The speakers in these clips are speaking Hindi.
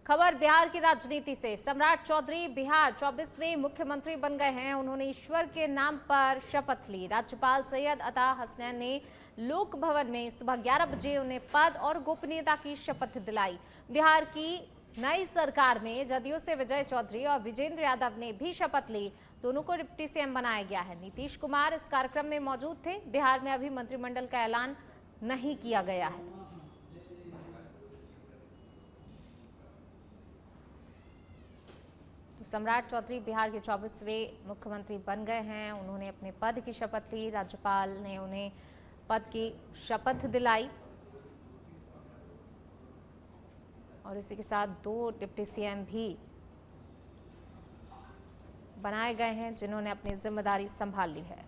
खबर बिहार की राजनीति से। सम्राट चौधरी बिहार 24वें मुख्यमंत्री बन गए हैं। उन्होंने ईश्वर के नाम पर शपथ ली। राज्यपाल सैयद अता हसनैन ने लोक भवन में सुबह 11 बजे उन्हें पद और गोपनीयता की शपथ दिलाई। बिहार की नई सरकार में जदयू से विजय चौधरी और विजेंद्र यादव ने भी शपथ ली। दोनों को डिप्टी सीएम बनाया गया है। नीतीश कुमार इस कार्यक्रम में मौजूद थे। बिहार में अभी मंत्रिमंडल का ऐलान नहीं किया गया है। तो सम्राट चौधरी बिहार के 24वें मुख्यमंत्री बन गए हैं। उन्होंने अपने पद की शपथ ली। राज्यपाल ने उन्हें पद की शपथ दिलाई और इसी के साथ 2 डिप्टी सीएम भी बनाए गए हैं जिन्होंने अपनी जिम्मेदारी संभाल ली है।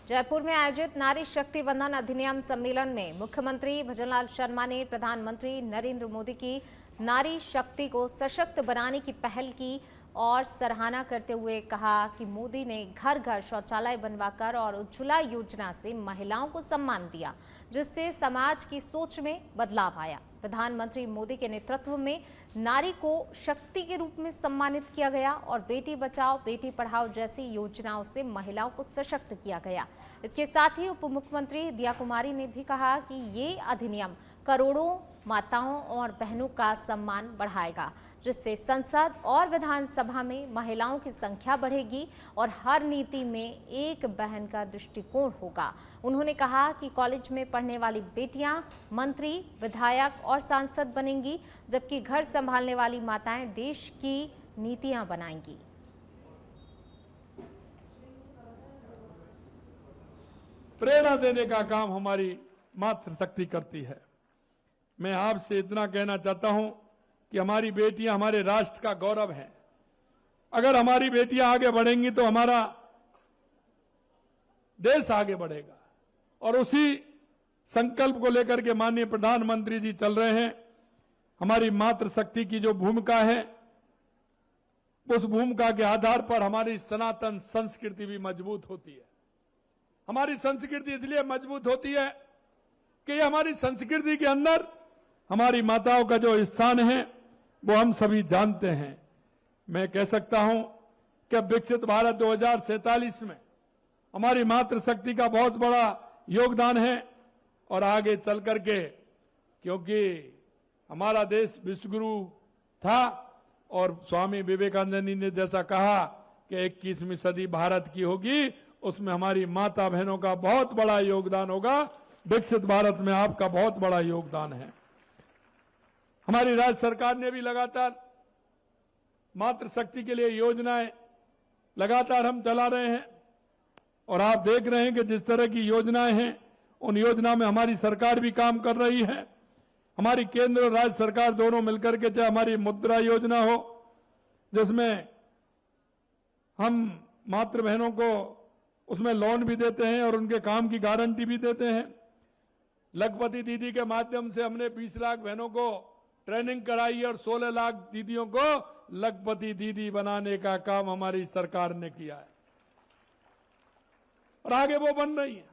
जयपुर में आयोजित नारी शक्ति वंदन अधिनियम सम्मेलन में मुख्यमंत्री भजनलाल शर्मा ने प्रधानमंत्री नरेंद्र मोदी की नारी शक्ति को सशक्त बनाने की पहल की और सराहना करते हुए कहा कि मोदी ने घर घर शौचालय बनवाकर और उज्ज्वला योजना से महिलाओं को सम्मान दिया, जिससे समाज की सोच में बदलाव आया। प्रधानमंत्री मोदी के नेतृत्व में नारी को शक्ति के रूप में सम्मानित किया गया और बेटी बचाओ बेटी पढ़ाओ जैसी योजनाओं से महिलाओं को सशक्त किया गया। इसके साथ ही उप मुख्यमंत्री दिया कुमारी ने भी कहा कि ये अधिनियम करोड़ों माताओं और बहनों का सम्मान बढ़ाएगा, जिससे संसद और विधानसभा में महिलाओं की संख्या बढ़ेगी और हर नीति में एक बहन का दृष्टिकोण होगा। उन्होंने कहा कि कॉलेज में पढ़ने वाली बेटियां मंत्री, विधायक और सांसद बनेंगी, जबकि घर संभालने वाली माताएं देश की नीतियां बनाएंगी। प्रेरणा देने का काम हमारी मातृशक्ति करती है। मैं आपसे इतना कहना चाहता हूं कि हमारी बेटियां हमारे राष्ट्र का गौरव हैं। अगर हमारी बेटियां आगे बढ़ेंगी तो हमारा देश आगे बढ़ेगा और उसी संकल्प को लेकर के माननीय प्रधानमंत्री जी चल रहे हैं। हमारी मातृशक्ति की जो भूमिका है, उस भूमिका के आधार पर हमारी सनातन संस्कृति भी मजबूत होती है। हमारी संस्कृति इसलिए मजबूत होती है कि हमारी संस्कृति के अंदर हमारी माताओं का जो स्थान है वो हम सभी जानते हैं। मैं कह सकता हूं कि विकसित भारत 2047 में हमारी मातृशक्ति का बहुत बड़ा योगदान है और आगे चल करके, क्योंकि हमारा देश विश्वगुरु था और स्वामी विवेकानंद ने जैसा कहा कि 21वीं सदी भारत की होगी, उसमें हमारी माता बहनों का बहुत बड़ा योगदान होगा। विकसित भारत में आपका बहुत बड़ा योगदान है। हमारी राज्य सरकार ने भी लगातार मातृशक्ति के लिए योजनाएं लगातार हम चला रहे हैं और आप देख रहे हैं कि जिस तरह की योजनाएं हैं उन योजना में हमारी सरकार भी काम कर रही है। हमारी केंद्र और राज्य सरकार दोनों मिलकर के, चाहे हमारी मुद्रा योजना हो जिसमें हम मातृ बहनों को उसमें लोन भी देते हैं और उनके काम की गारंटी भी देते हैं। लखपति दीदी के माध्यम से हमने 20 लाख बहनों को ट्रेनिंग कराई और 16 लाख दीदियों को लखपति दीदी बनाने का काम हमारी सरकार ने किया है और आगे वो बन रही है।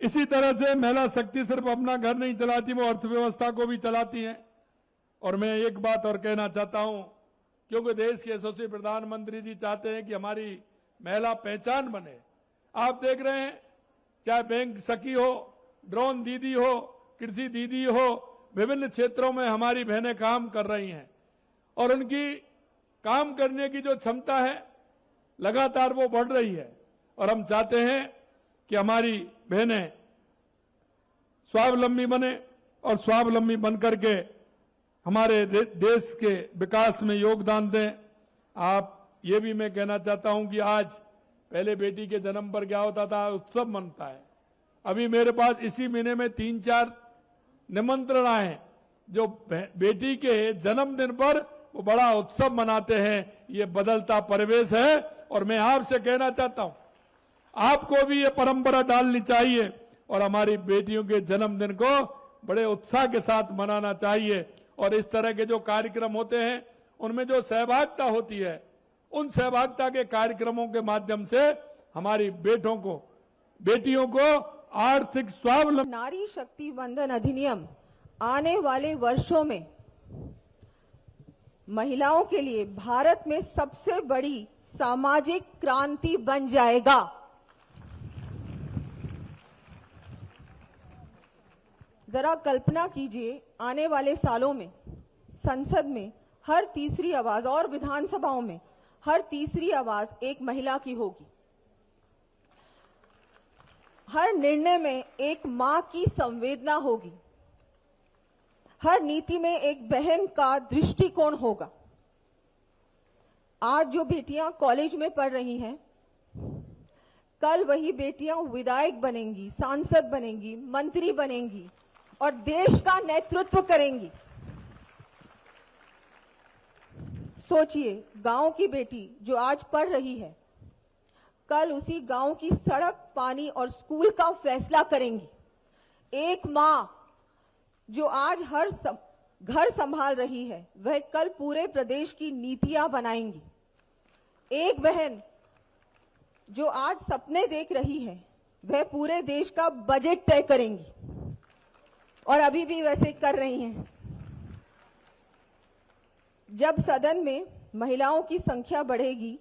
इसी तरह से महिला शक्ति सिर्फ अपना घर नहीं चलाती, वो अर्थव्यवस्था को भी चलाती है। और मैं एक बात और कहना चाहता हूं, क्योंकि देश के यशस्वी प्रधानमंत्री जी चाहते हैं कि हमारी महिला पहचान बने। आप देख रहे हैं, चाहे बैंक सखी हो, ड्रोन दीदी हो, कृषि दीदी हो, विभिन्न क्षेत्रों में हमारी बहनें काम कर रही हैं और उनकी काम करने की जो क्षमता है लगातार वो बढ़ रही है। और हम चाहते हैं कि हमारी बहनें स्वावलंबी बने और स्वावलंबी बनकर के हमारे देश के विकास में योगदान दें। आप ये भी मैं कहना चाहता हूं कि आज पहले बेटी के जन्म पर क्या होता था, उत्सव मनता है। अभी मेरे पास इसी महीने में 3-4 निमंत्रण आए जो बेटी के जन्मदिन पर वो बड़ा उत्सव मनाते हैं। ये बदलता परिवेश है और मैं आपसे कहना चाहता हूं, आपको भी ये परंपरा डालनी चाहिए और हमारी बेटियों के जन्मदिन को बड़े उत्साह के साथ मनाना चाहिए। और इस तरह के जो कार्यक्रम होते हैं उनमें जो सहभागिता होती है, उन सहभागिता के कार्यक्रमों के माध्यम से हमारी बेटियों को आर्थिक स्वावलंबन। नारी शक्ति वंदन अधिनियम आने वाले वर्षों में महिलाओं के लिए भारत में सबसे बड़ी सामाजिक क्रांति बन जाएगा। जरा कल्पना कीजिए, आने वाले सालों में संसद में हर तीसरी आवाज और विधानसभाओं में हर तीसरी आवाज एक महिला की होगी। हर निर्णय में एक मां की संवेदना होगी। हर नीति में एक बहन का दृष्टिकोण होगा। आज जो बेटियां कॉलेज में पढ़ रही हैं, कल वही बेटियां विधायक बनेंगी, सांसद बनेंगी, मंत्री बनेंगी और देश का नेतृत्व करेंगी। सोचिए, गांव की बेटी जो आज पढ़ रही है, कल उसी गांव की सड़क, पानी और स्कूल का फैसला करेंगी। एक मां जो आज हर घर संभाल रही है, वह कल पूरे प्रदेश की नीतियां बनाएंगी। एक बहन जो आज सपने देख रही है, वह पूरे देश का बजट तय करेंगी और अभी भी वैसे कर रही हैं। जब सदन में महिलाओं की संख्या बढ़ेगी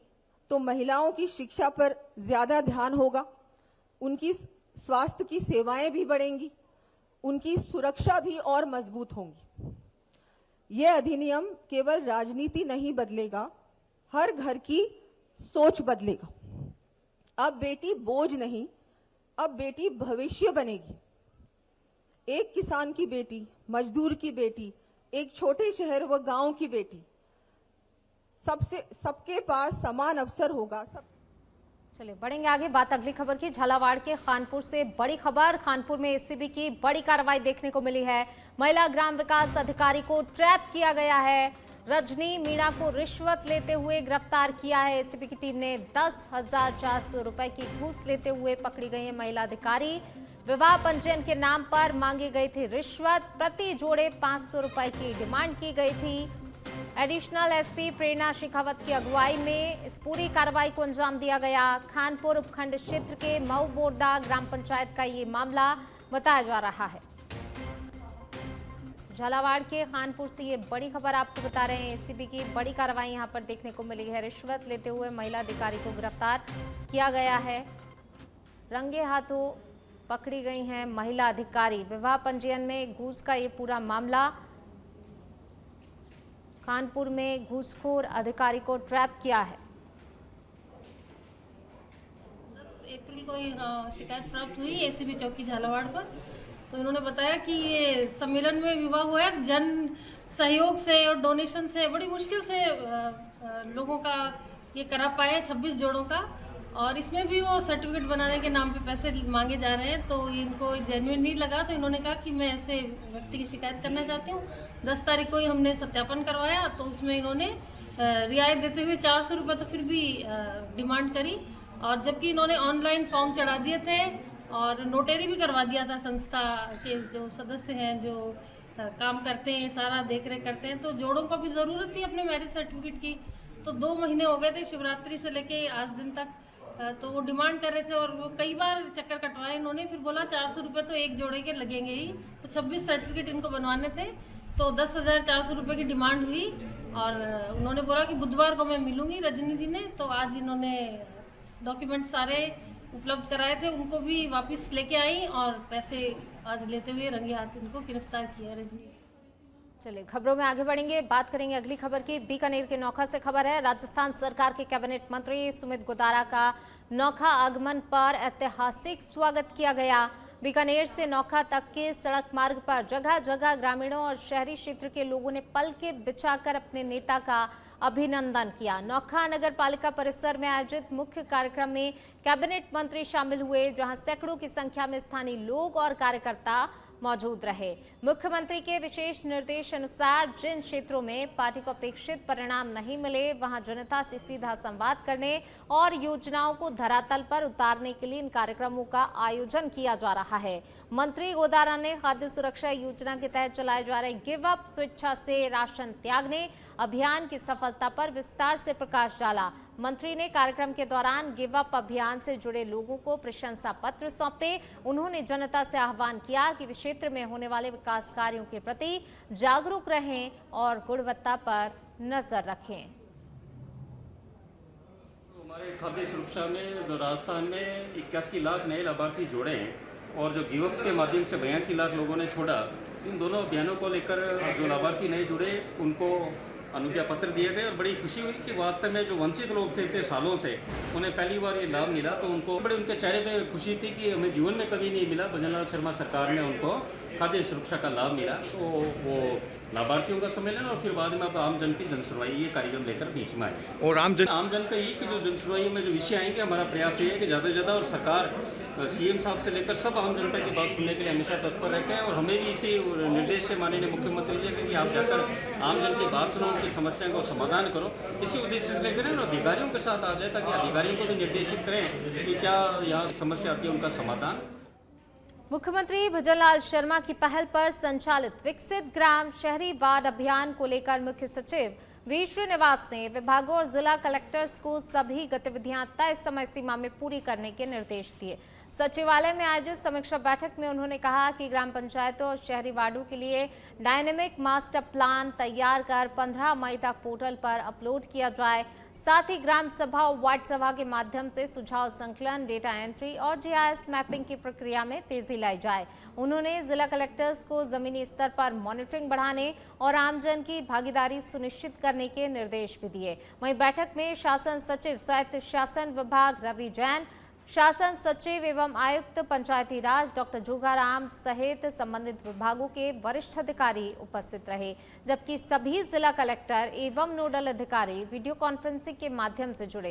तो महिलाओं की शिक्षा पर ज्यादा ध्यान होगा, उनकी स्वास्थ्य की सेवाएं भी बढ़ेंगी, उनकी सुरक्षा भी और मजबूत होंगी। यह अधिनियम केवल राजनीति नहीं बदलेगा, हर घर की सोच बदलेगा। अब बेटी बोझ नहीं, अब बेटी भविष्य बनेगी। एक किसान की बेटी, मजदूर की बेटी, एक छोटे शहर व गांव की बेटी, सबके पास समान अवसर होगा। चलिए बढ़ेंगे आगे। बात अगली खबर की। झालावाड़ के खानपुर से बड़ी खबर। खानपुर में एसीबी की बड़ी कार्रवाई देखने को मिली है। महिला ग्राम विकास अधिकारी को ट्रैप किया गया है। रजनी मीणा को रिश्वत लेते हुए गिरफ्तार किया है एसीबी की टीम ने। 10,400 रुपए की घूस लेते हुए पकड़ी गई है महिला अधिकारी। विवाह पंजीयन के नाम पर मांगी गई थी रिश्वत। प्रति जोड़े 500 रुपए की डिमांड की गई थी। एडिशनल एसपी प्रेरणा शेखावत की अगुवाई में इस पूरी कार्रवाई को अंजाम दिया गया। खानपुर उपखंड क्षेत्र के मऊ बोरदा ग्राम पंचायत का ये मामला बताया जा रहा है। झालावाड़ के खानपुर से ये बड़ी खबर आपको बता रहे हैं। एसीबी की बड़ी कार्रवाई यहां पर देखने को मिली है। रिश्वत लेते हुए महिला अधिकारी को गिरफ्तार किया गया है। रंगे हाथों पकड़ी गई हैं महिला अधिकारी। विवाह पंजीयन में घूस का ये पूरा मामला। कानपुर में घूसखोर अधिकारी को ट्रैप किया है। 10 अप्रैल को शिकायत प्राप्त हुई एसीबी चौकी झालावाड़ पर। तो इन्होंने बताया कि ये सम्मेलन में विवाह हुआ है, जन सहयोग से और डोनेशन से बड़ी मुश्किल से लोगों का ये करा पाए 26 जोड़ों का। और इसमें भी वो सर्टिफिकेट बनाने के नाम पे पैसे मांगे जा रहे हैं। तो इनको जेन्युइन नहीं लगा, तो इन्होंने कहा कि मैं ऐसे व्यक्ति की शिकायत करना चाहती हूँ। 10 तारीख को ही हमने सत्यापन करवाया, तो उसमें इन्होंने रियायत देते हुए 400 रुपये तो फिर भी डिमांड करी। और जबकि इन्होंने ऑनलाइन फॉर्म चढ़ा दिए थे और नोटरी भी करवा दिया था। संस्था के जो सदस्य हैं, जो काम करते हैं, सारा देख रेख करते हैं, तो जोड़ों को भी ज़रूरत थी अपने मैरिज सर्टिफिकेट की। तो 2 महीने हो गए थे शिवरात्रि से लेके आज दिन तक। तो वो डिमांड कर रहे थे और वो कई बार चक्कर कटवाए इन्होंने। फिर बोला 400 रुपये तो एक जोड़े के लगेंगे ही। तो 26 सर्टिफिकेट इनको बनवाने थे, तो 10,400 रुपये की डिमांड हुई। और उन्होंने बोला कि बुधवार को मैं मिलूंगी रजनी जी ने। तो आज इन्होंने डॉक्यूमेंट सारे उपलब्ध कराए थे, उनको भी वापस लेके आई और पैसे आज लेते हुए रंगे हाथ इनको गिरफ्तार किया रजनी। चलिए खबरों में आगे बढ़ेंगे। बात करेंगे अगली खबर की। बीकानेर के नौखा से खबर है। राजस्थान सरकार के कैबिनेट मंत्री सुमित गोदारा का नौखा आगमन पर ऐतिहासिक स्वागत किया गया। बीकानेर से नौखा तक के सड़क मार्ग पर जगह जगह ग्रामीणों और शहरी क्षेत्र के लोगों ने पलके बिछाकर अपने नेता का अभिनंदन किया। नौखा नगर पालिका परिसर में आयोजित मुख्य कार्यक्रम में कैबिनेट मंत्री शामिल हुए, जहां सैकड़ों की संख्या में स्थानीय लोग और कार्यकर्ता मौजूद रहे। मुख्यमंत्री के विशेष निर्देश अनुसार जिन क्षेत्रों में पार्टी को अपेक्षित परिणाम नहीं मिले, वहां जनता से सीधा संवाद करने और योजनाओं को धरातल पर उतारने के लिए इन कार्यक्रमों का आयोजन किया जा रहा है। मंत्री गोदारा ने खाद्य सुरक्षा योजना के तहत चलाए जा रहे गिव अप स्वेच्छा से राशन त्यागने अभियान की सफलता पर विस्तार से प्रकाश डाला। मंत्री ने कार्यक्रम के दौरान गिव अप अभियान से जुड़े लोगों को प्रशंसा पत्र सौंपे। उन्होंने जनता से आह्वान किया कि वे क्षेत्र में होने वाले विकास कार्यों के प्रति जागरूक रहें और गुणवत्ता पर नजर रखें। हमारे खाद्य सुरक्षा में जो राजस्थान में 81 लाख नए लाभार्थी जोड़े हैं और जो गिव अप के माध्यम से 82 लाख लोगों ने छोड़ा, इन दोनों अभियानों को लेकर जो लाभार्थी नए जुड़े उनको अनुज्ञा पत्र दिए गए और बड़ी खुशी हुई कि वास्तव में जो वंचित लोग थे इतने सालों से उन्हें पहली बार ये लाभ मिला, तो उनको बड़े उनके चेहरे पे खुशी थी कि हमें जीवन में कभी नहीं मिला। भजनलाल शर्मा सरकार ने उनको खाद्य सुरक्षा का लाभ मिला। तो वो लाभार्थियों का सम्मेलन और फिर बाद में अब आमजन की जनसुनवाई ये कार्यक्रम लेकर बीच में आए। और आमजन का ये कि जो जनसुनवाई में जो विषय आएंगे, हमारा प्रयास ये है कि ज़्यादा से ज़्यादा, और सरकार सीएम साहब से लेकर सब आम जनता की बात सुनने के लिए हमेशा तत्पर रहते हैं और हमें भी इसी निर्देश से माननीय मुख्यमंत्री जी कि आप जाकर आम जन की बात सुनो, उनकी समस्याओं को समाधान करो, इसी उद्देश्य से लेकर और अधिकारियों के साथ आ जाए ताकि अधिकारियों को भी निर्देशित करें कि क्या यहाँ समस्या आती है उनका समाधान। मुख्यमंत्री भजनलाल शर्मा की पहल पर संचालित विकसित ग्राम शहरी वार्ड अभियान को लेकर मुख्य सचिव वी श्रीनिवास ने विभागों और जिला कलेक्टर्स को सभी गतिविधियां तय समय सीमा में पूरी करने के निर्देश दिए। सचिवालय में आयोजित समीक्षा बैठक में उन्होंने कहा कि ग्राम पंचायतों और शहरी वार्डों के लिए डायनेमिक मास्टर प्लान तैयार कर 15 मई तक पोर्टल पर अपलोड किया जाए। साथ ही ग्राम सभा और वार्ड सभा के माध्यम से सुझाव संकलन, डेटा एंट्री और जीआईएस मैपिंग की प्रक्रिया में तेजी लाई जाए। उन्होंने जिला कलेक्टर्स को जमीनी स्तर पर मॉनिटरिंग बढ़ाने और आमजन की भागीदारी सुनिश्चित करने के निर्देश भी दिए। वहीं बैठक में शासन सचिव स्वायत्त शासन विभाग रवि जैन, शासन सचिव एवं आयुक्त पंचायती राज डॉक्टर जोगाराम सहित संबंधित विभागों के वरिष्ठ अधिकारी उपस्थित रहे, जबकि सभी जिला कलेक्टर एवं नोडल अधिकारी वीडियो कॉन्फ्रेंसिंग के माध्यम से जुड़े।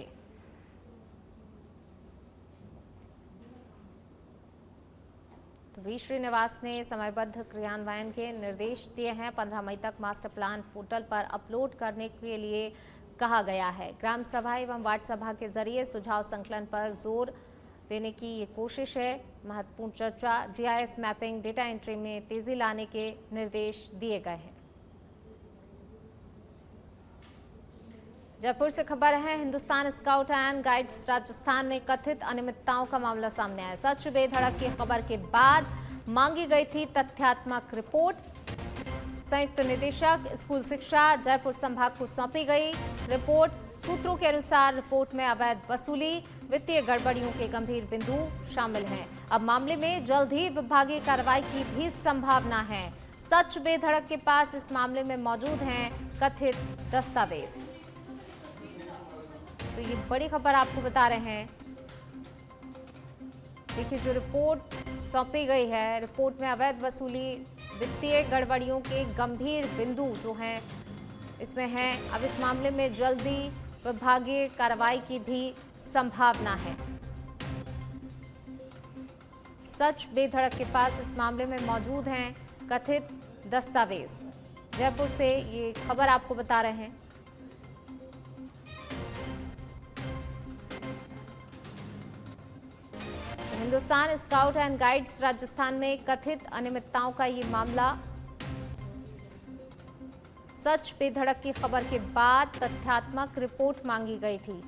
तो वी श्रीनिवास ने समयबद्ध क्रियान्वयन के निर्देश दिए हैं। 15 मई तक मास्टर प्लान पोर्टल पर अपलोड करने के लिए कहा गया है। ग्राम सभा एवं वार्ड सभा के जरिए सुझाव संकलन पर जोर देने की ये कोशिश है। महत्वपूर्ण चर्चा, जीआईएस मैपिंग, डेटा एंट्री में तेजी लाने के निर्देश दिए गए हैं। जयपुर से खबर है, Hindustan scout and guides Rajasthan में कथित अनियमितताओं का मामला सामने आया। सच बेधड़क की खबर के बाद मांगी गई थी तथ्यात्मक रिपोर्ट। संयुक्त निदेशक स्कूल शिक्षा जयपुर संभाग को सौंपी गई रिपोर्ट। सूत्रों के अनुसार रिपोर्ट में अवैध वसूली, वित्तीय गड़बड़ियों के गंभीर बिंदु शामिल हैं। अब मामले में जल्द ही विभागीय कार्रवाई की भी संभावना है। सच बेधड़क के पास इस मामले में मौजूद हैं कथित दस्तावेज। तो ये बड़ी खबर आपको बता रहे हैं। देखिए, जो रिपोर्ट सौंपी गई है, रिपोर्ट में अवैध वसूली, वित्तीय गड़बड़ियों के गंभीर बिंदु जो हैं इसमें हैं। अब इस मामले में जल्दी विभागीय कार्रवाई की भी संभावना है। सच बेधड़क के पास इस मामले में मौजूद हैं कथित दस्तावेज। जयपुर से ये खबर आपको बता रहे हैं। Hindustan scout and guides Rajasthan में कथित अनियमितताओं का ये मामला। सच बेधड़क की खबर के बाद तथ्यात्मक रिपोर्ट मांगी गई थी।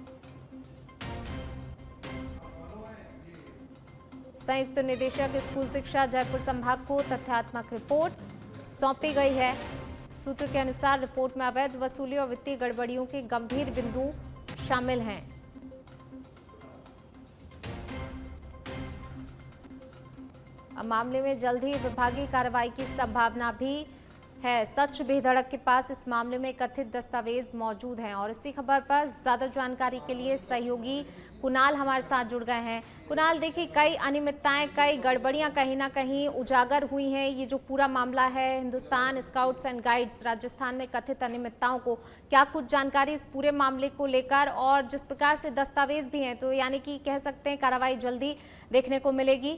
संयुक्त निदेशक स्कूल शिक्षा जयपुर संभाग को तथ्यात्मक रिपोर्ट सौंपी गई है। सूत्र के अनुसार रिपोर्ट में अवैध वसूली और वित्तीय गड़बड़ियों के गंभीर बिंदु शामिल हैं। अब मामले में जल्द ही विभागीय कार्रवाई की संभावना भी है। सच बेधड़क के पास इस मामले में कथित दस्तावेज मौजूद हैं। और इसी खबर पर ज्यादा जानकारी के लिए सहयोगी कुणाल हमारे साथ जुड़ गए हैं। कुणाल, देखिए, कई अनियमितताएं, कई गड़बड़ियां कहीं ना कहीं उजागर हुई हैं। ये जो पूरा मामला है Hindustan scouts and guides Rajasthan में कथित अनियमितताओं को, क्या कुछ जानकारी इस पूरे मामले को लेकर, और जिस प्रकार से दस्तावेज भी हैं, तो यानी कि कह सकते हैं कार्रवाई जल्दी देखने को मिलेगी?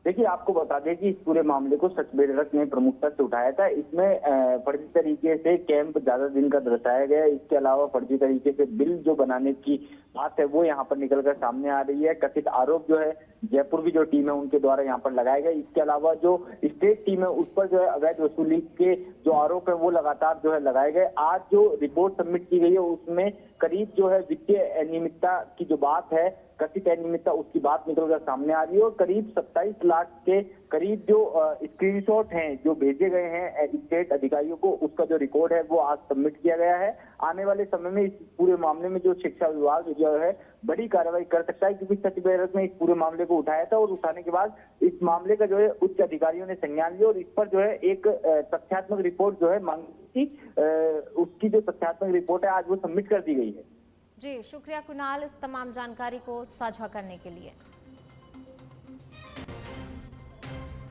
देखिए, आपको बता दें कि इस पूरे मामले को सच बेड़क ने प्रमुखता से उठाया था। इसमें फर्जी तरीके से कैंप ज्यादा दिन का दर्शाया गया। इसके अलावा फर्जी तरीके से बिल जो बनाने की बात है वो यहाँ पर निकलकर सामने आ रही है। कथित आरोप जो है जयपुर की जो टीम है उनके द्वारा यहाँ पर लगाए गए। इसके अलावा जो स्टेट टीम है उस पर जो है अवैध वसूली के जो आरोप है वो लगातार जो है लगाए गए। आज जो रिपोर्ट सबमिट की गई है उसमें करीब जो है वित्तीय अनियमितता की जो बात है, कथित अनियमितता, उसकी बात निकलकर सामने आ रही है। और करीब 27 लाख के करीब जो स्क्रीनशॉट हैं जो भेजे गए हैं स्टेट अधिकारियों को, उसका जो रिकॉर्ड है वो आज सबमिट किया गया है। आने वाले समय में इस पूरे मामले में जो शिक्षा विभाग जो है बड़ी कार्रवाई कर सकता है, क्योंकि सच बेड़क ने इस पूरे मामले को उठाया था और उठाने के बाद इस मामले का जो है उच्च अधिकारियों ने संज्ञान लिया और इस पर जो है एक तथ्यात्मक रिपोर्ट जो है मांगी थी, उसकी जो तथ्यात्मक रिपोर्ट है आज वो सबमिट कर दी गई है। जी, शुक्रिया कुणाल इस तमाम जानकारी को साझा करने के लिए।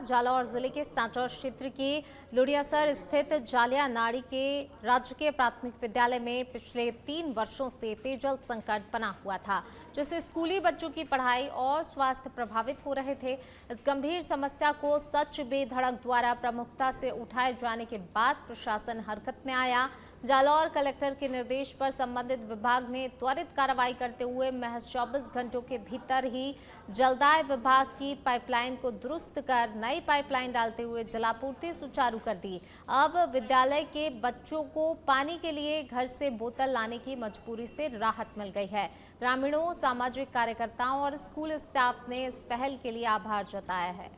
जालौर जिले के सांचौर क्षेत्र की लुड़ियासर स्थित जालिया नाड़ी के राजकीय प्राथमिक विद्यालय में पिछले 3 वर्षों से पेयजल संकट बना हुआ था, जिससे स्कूली बच्चों की पढ़ाई और स्वास्थ्य प्रभावित हो रहे थे। इस गंभीर समस्या को सच बेधड़क द्वारा प्रमुखता से उठाए जाने के बाद प्रशासन हरकत में आया। जालौर कलेक्टर के निर्देश पर संबंधित विभाग ने त्वरित कार्रवाई करते हुए महज 24 घंटों के भीतर ही जलदाय विभाग की पाइपलाइन को दुरुस्त कर नई पाइपलाइन डालते हुए जलापूर्ति सुचारू कर दी। अब विद्यालय के बच्चों को पानी के लिए घर से बोतल लाने की मजबूरी से राहत मिल गई है। ग्रामीणों, सामाजिक कार्यकर्ताओं और स्कूल स्टाफ ने इस पहल के लिए आभार जताया है।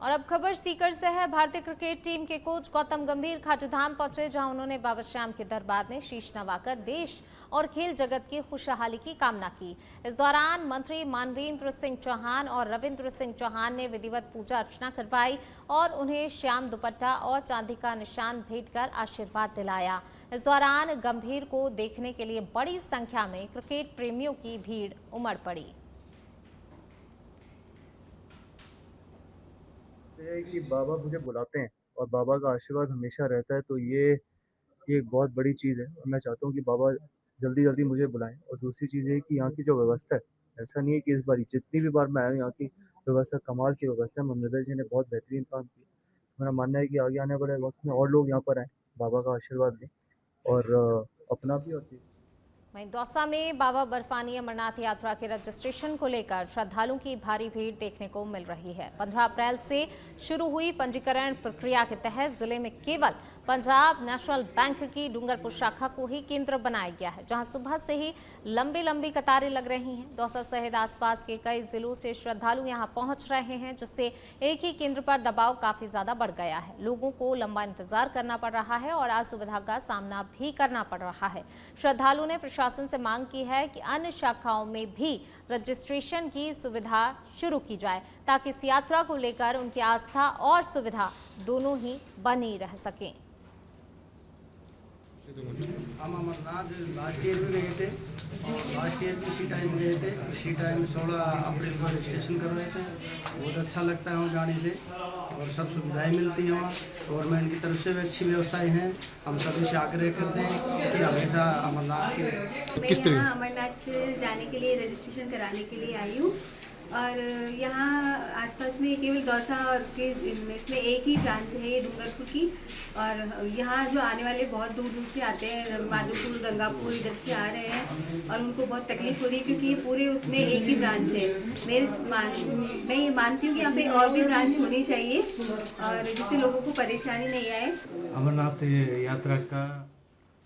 और अब खबर सीकर से है। भारतीय क्रिकेट टीम के कोच गौतम गंभीर खाटूधाम पहुंचे, जहां उन्होंने बाबा श्याम के दरबार में शीश नवाकर देश और खेल जगत की खुशहाली की कामना की। इस दौरान मंत्री मानवेंद्र सिंह चौहान और रविंद्र सिंह चौहान ने विधिवत पूजा अर्चना करवाई और उन्हें श्याम दुपट्टा और चांदी का निशान भेंट कर आशीर्वाद दिलाया। इस दौरान गंभीर को देखने के लिए बड़ी संख्या में क्रिकेट प्रेमियों की भीड़ उमड़ पड़ी। कि बाबा मुझे बुलाते हैं और बाबा का आशीर्वाद हमेशा रहता है, तो ये एक बहुत बड़ी चीज़ है और मैं चाहता हूँ कि बाबा जल्दी जल्दी मुझे बुलाएं। और दूसरी चीज़ है कि यहाँ की जो व्यवस्था है, ऐसा नहीं है कि इस बार जितनी भी बार मैं आया हूँ यहाँ की व्यवस्था कमाल की व्यवस्था है। ममता जी ने बहुत बेहतरीन काम किया। मेरा मानना है कि आगे आने वाले वक्त में और लोग यहाँ पर आएँ, बाबा का आशीर्वाद लें और अपना भी और वहीं दौसा में बाबा बर्फानी अमरनाथ यात्रा के रजिस्ट्रेशन को लेकर श्रद्धालुओं की भारी भीड़ देखने को मिल रही है। 15 अप्रैल से शुरू हुई पंजीकरण प्रक्रिया के तहत जिले में केवल पंजाब नेशनल बैंक की डूंगरपुर शाखा को ही केंद्र बनाया गया है, जहां सुबह से ही लंबी कतारें लग रही हैं। दौसा सहित आसपास के कई जिलों से श्रद्धालु यहां पहुंच रहे हैं, जिससे एक ही केंद्र पर दबाव काफी ज्यादा बढ़ गया है। लोगों को लंबा इंतजार करना पड़ रहा है और असुविधा का सामना भी करना पड़ रहा है। श्रद्धालुओं ने प्रशासन से मांग की है कि अन्य शाखाओं में भी रजिस्ट्रेशन की सुविधा शुरू की जाए, ताकि इस यात्रा को लेकर उनकी आस्था और सुविधा दोनों ही बनी रह सकें। हम अमरनाथ लास्ट ईयर भी गए थे और लास्ट ईयर भी इसी टाइम गए थे। इसी टाइम 16 अप्रैल को रजिस्ट्रेशन करवाए थे। बहुत अच्छा लगता है वहाँ जाने से और सब सुविधाएं मिलती हैं वहाँ। गवर्नमेंट की तरफ से भी अच्छी व्यवस्थाएं हैं। हम सभी से आग्रह करते हैं कि हमेशा अमरनाथ के मैं यहाँ अमरनाथ जाने के लिए रजिस्ट्रेशन कराने के लिए आई हूँ और यहाँ आसपास में केवल दौसा और इसमें एक ही ब्रांच है ये डूंगरपुर की। और यहाँ जो आने वाले बहुत दूर दूर से आते हैं, माधोपुर, गंगापुर, इधर से आ रहे हैं और उनको बहुत तकलीफ हो रही है, क्योंकि ये पूरे उसमें एक ही ब्रांच है। मैं ये मानती हूँ कि यहाँ पे और भी ब्रांच होनी चाहिए और जिससे लोगों को परेशानी नहीं आए। अमरनाथ यात्रा का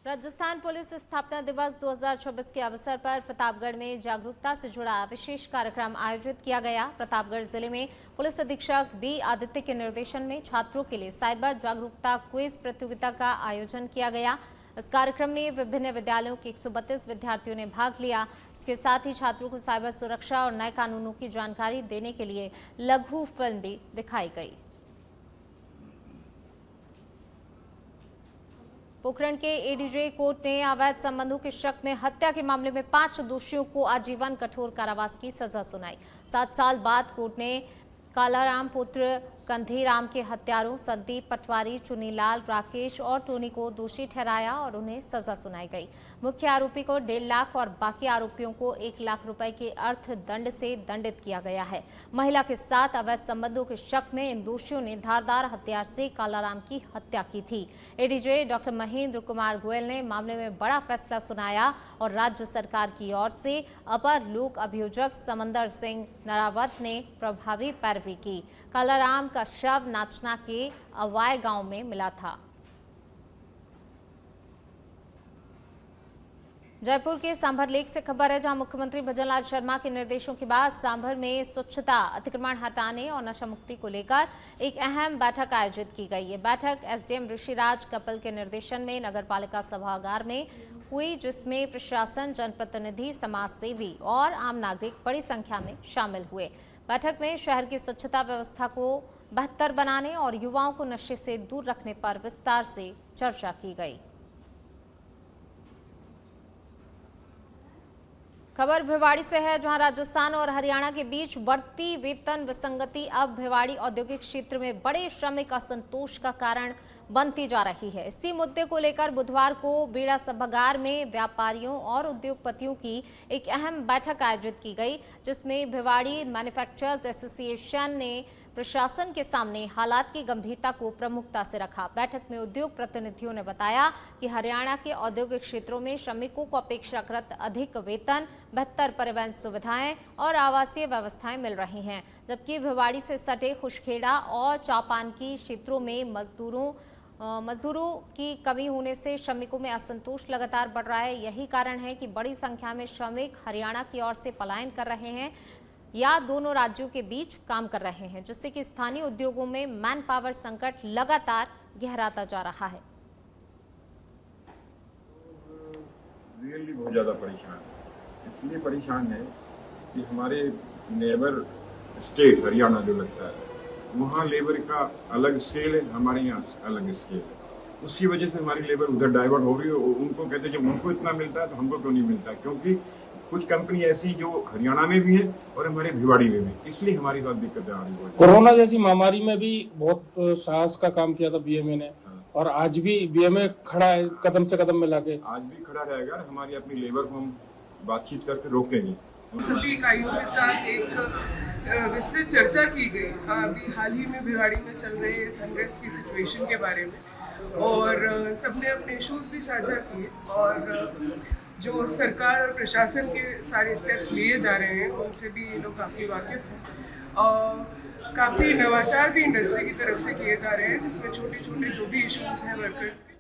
राजस्थान पुलिस स्थापना दिवस 2026 के अवसर पर प्रतापगढ़ में जागरूकता से जुड़ा विशेष कार्यक्रम आयोजित किया गया। प्रतापगढ़ जिले में पुलिस अधीक्षक बी आदित्य के निर्देशन में छात्रों के लिए साइबर जागरूकता क्विज प्रतियोगिता का आयोजन किया गया। इस कार्यक्रम में विभिन्न विद्यालयों के 132 विद्यार्थियों ने भाग लिया। इसके साथ ही छात्रों को साइबर सुरक्षा और नए कानूनों की जानकारी देने के लिए लघु फिल्म भी दिखाई गई। पोखरण के एडीजे कोर्ट ने अवैध संबंधों के शक में हत्या के मामले में 5 दोषियों को आजीवन कठोर कारावास की सजा सुनाई। 7 साल बाद कोर्ट ने कालाराम पुत्र कंधीराम के हत्यारों संदीप पटवारी, चुनीलाल, राकेश और टोनी को दोषी ठहराया और उन्हें सजा सुनाई गई। मुख्य आरोपी को 1.5 लाख और बाकी आरोपियों को 1 लाख रुपए के अर्थदंड से दंडित किया गया है। महिला के साथ अवैध संबंधों के शक में इन दोषियों ने धारदार हथियार से कालाराम की हत्या की थी। एडीजे डॉक्टर महेंद्र कुमार गोयल ने मामले में बड़ा फैसला सुनाया और राज्य सरकार की ओर से अपर लोक अभियोजक समंदर सिंह नरावत ने प्रभावी पैरवी की। कालाराम का शव नाचना के अवाय गांव में मिला था। जयपुर के सांभर लेक से खबर है, जहां मुख्यमंत्री भजनलाल शर्मा के निर्देशों के बाद सांभर में स्वच्छता, अतिक्रमण हटाने और नशा मुक्ति को लेकर एक अहम बैठक आयोजित की गई। ये बैठक एसडीएम ऋषिराज कपिल के निर्देशन में नगरपालिका सभागार में हुई, जिसमें प्रशासन, जनप्रतिनिधि, समाज सेवी और आम नागरिक बड़ी संख्या में शामिल हुए। बैठक में शहर की स्वच्छता व्यवस्था को बेहतर बनाने और युवाओं को नशे से दूर रखने पर विस्तार से चर्चा की गई। खबर भिवाड़ी से है, जहां राजस्थान और हरियाणा के बीच बढ़ती वेतन विसंगति अब भिवाड़ी औद्योगिक क्षेत्र में बड़े श्रमिक असंतोष का कारण बनती जा रही है। इसी मुद्दे को लेकर बुधवार को बेड़ा सभागार में व्यापारियों और उद्योगपतियों की एक अहम बैठक आयोजित की गई, जिसमें भिवाड़ी मैन्युफैक्चरर्स एसोसिएशन ने प्रशासन के सामने हालात की गंभीरता को प्रमुखता से रखा। बैठक में उद्योग प्रतिनिधियों ने बताया कि हरियाणा के औद्योगिक क्षेत्रों में श्रमिकों को अपेक्षाकृत अधिक वेतन, बेहतर परिवहन सुविधाएं और आवासीय व्यवस्थाएं मिल रही हैं, जबकि भिवाड़ी से सटे खुशखेड़ा और चापानकी क्षेत्रों में मजदूरों की कमी होने से श्रमिकों में असंतोष लगातार बढ़ रहा है। यही कारण है कि बड़ी संख्या में श्रमिक हरियाणा की ओर से पलायन कर रहे हैं या दोनों राज्यों के बीच काम कर रहे हैं, जिससे कि स्थानीय उद्योगों में मैन पावर संकट लगातार गहराता जा रहा है। रियली बहुत ज़्यादा परेशान, इसलिए परेशान है कि हमारे नेबर स्टेट हरियाणा जो लगता है, वहाँ लेबर का अलग स्केल है, हमारे यहाँ अलग स्केल है। उसकी वजह से हमारी लेबर उधर डाइवर्ट हो रही है। उनको कहते जब उनको इतना मिलता है तो हमको क्यों नहीं मिलता, क्योंकि कुछ कंपनी ऐसी जो हरियाणा में भी है और हमारे भिवाड़ी में भी, इसलिए हमारी साथ दिक्कतें आ रही है। कोरोना जैसी महामारी में भी बहुत साहस का काम किया था बीएमए ने, और आज भी बीएमए खड़ा है कदम से कदम मिला के। आज भी खड़ा रहेगा। हमारी अपनी लेबर को हम बातचीत करके रोकेंगे। सभी इकाइयों के साथ एक विस्तृत चर्चा की गई अभी हाल ही में भिवाड़ी में चल रहे अनरेस्ट की सिचुएशन के बारे में, और सबने अपने इश्यूज भी साझा किए और जो सरकार और प्रशासन के सारे स्टेप्स लिए जा रहे हैं उनसे भी ये लोग काफ़ी वाकिफ हैं। और काफ़ी नवाचार भी इंडस्ट्री की तरफ से किए जा रहे हैं, जिसमें छोटे छोटे जो भी इश्यूज हैं वर्कर्स के।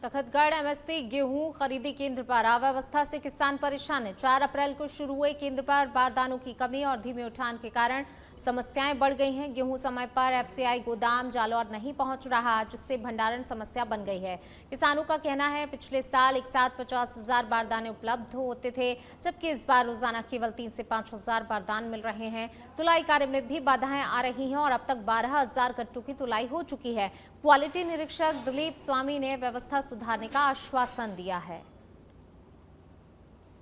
तखतगढ़ एमएसपी गेहूं खरीदी केंद्र पर अव्यवस्था से किसान परेशान है। 4 अप्रैल को शुरू हुए केंद्र पर बारदानों की कमी और धीमे उठान के कारण समस्याएं बढ़ गई हैं। गेहूं समय पर एफसीआई गोदाम जालौर नहीं पहुंच रहा, जिससे भंडारण समस्या बन गई है। किसानों का कहना है पिछले साल एक साथ 50,000 बारदाने उपलब्ध होते थे, जबकि इस बार रोजाना केवल 3 से 5,000 बारदान मिल रहे हैं। तुलाई कार्य में भी बाधाएं आ रही हैं और अब तक 12,000 कट्टों की तुलाई हो चुकी है। क्वालिटी निरीक्षक दिलीप स्वामी ने व्यवस्था सुधारने का आश्वासन दिया है।